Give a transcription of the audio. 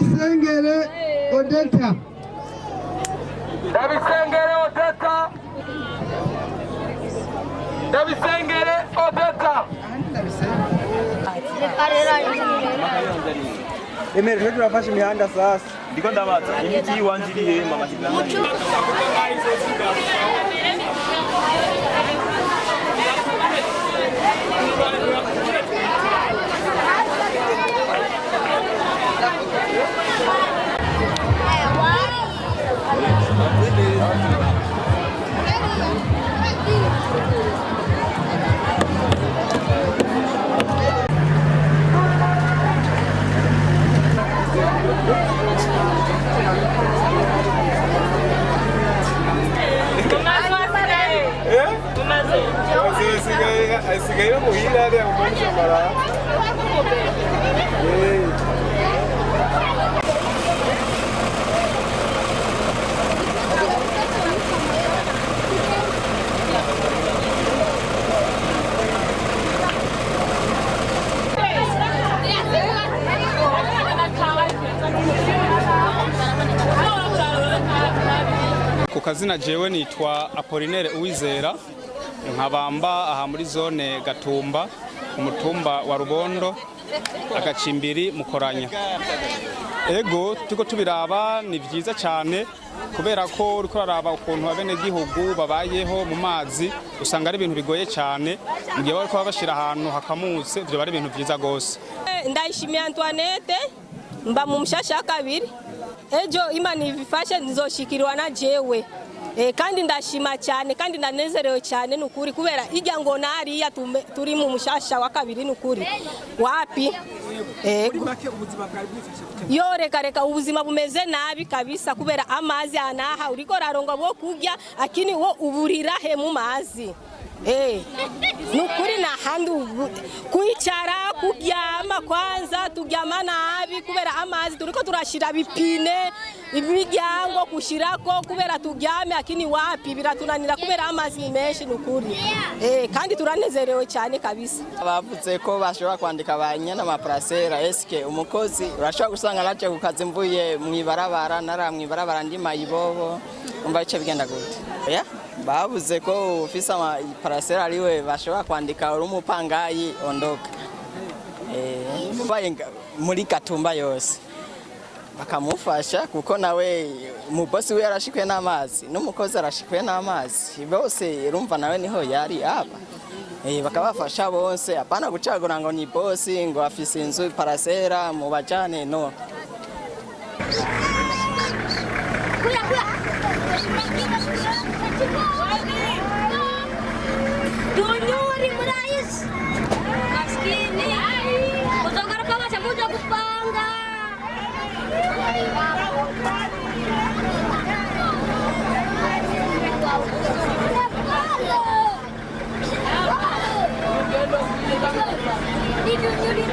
Ndabisengere Odeta. Ndabisengere Odeta. Ndabisengere Odeta. Emerere turafashe imihanda sasa. Ndiko ndabaza imiti yiwanjiriye mama kidanga. Sigaye muhira ari amumanyi amara. Ku kazina jewe nitwa Apollinaire Uwizera, nkabamba aha muri zone Gatumba, umutumba wa Rubondo, agacimbiri Mukoranya. Ego tuko tubiraba ni vyiza cyane kubera ko uriko raraba ukuntu abene gihugu babayeho mu mazi, usanga ari ibintu bigoye cyane mu gihe bariko bashira ahantu hakamutse, byo bari ibintu vyiza gose. Ndayishimiye Antoinette, mba mu Mushasha kabiri. Ejo Imana ibifashe nzoshikirwa na jewe. Kandi ndashima cyane kandi ndanezerewe cyane nukuri kubera ijya ngo nariya turi mu Mushasha wa kabiri nukuri. Wapi? Yo reka ubuzima bumeze nabi kabisa kubera amazi anaha uriko raronga bo kujya akini wo uburira he mu mazi. Nukuri na handu kuicara kuryama kwanza turyama nabi kubera amazi turiko turashira bipine ibijyango kushirako kubera turyame akini wapi biratunanira kubera amazi menshi nukuri kandi turanezerewe cyane kabisa. Bavuze ko bashobora kwandika abanyana amaprasera eske umukozi urashobora gusanga naje ku kazi mvuye mwibarabara naramwibarabara ndi mayibobo umva ice bigenda gute bavuze ko ufisa amaprasera ariwe bashobora kwandika uri umupangayi ondoka muri Gatumba yose bakamufasha kuko nawe umubosi we yarashikwe n'amazi n'umukozi arashikwe n'amazi bose urumva nawe niho yari aba bakabafasha bose apana gucagura ngo ni bosi ngo afise inzu parasera mu bajane no Dunyuri murais maskini kutoka kama chamuja kupanga Di dunyuri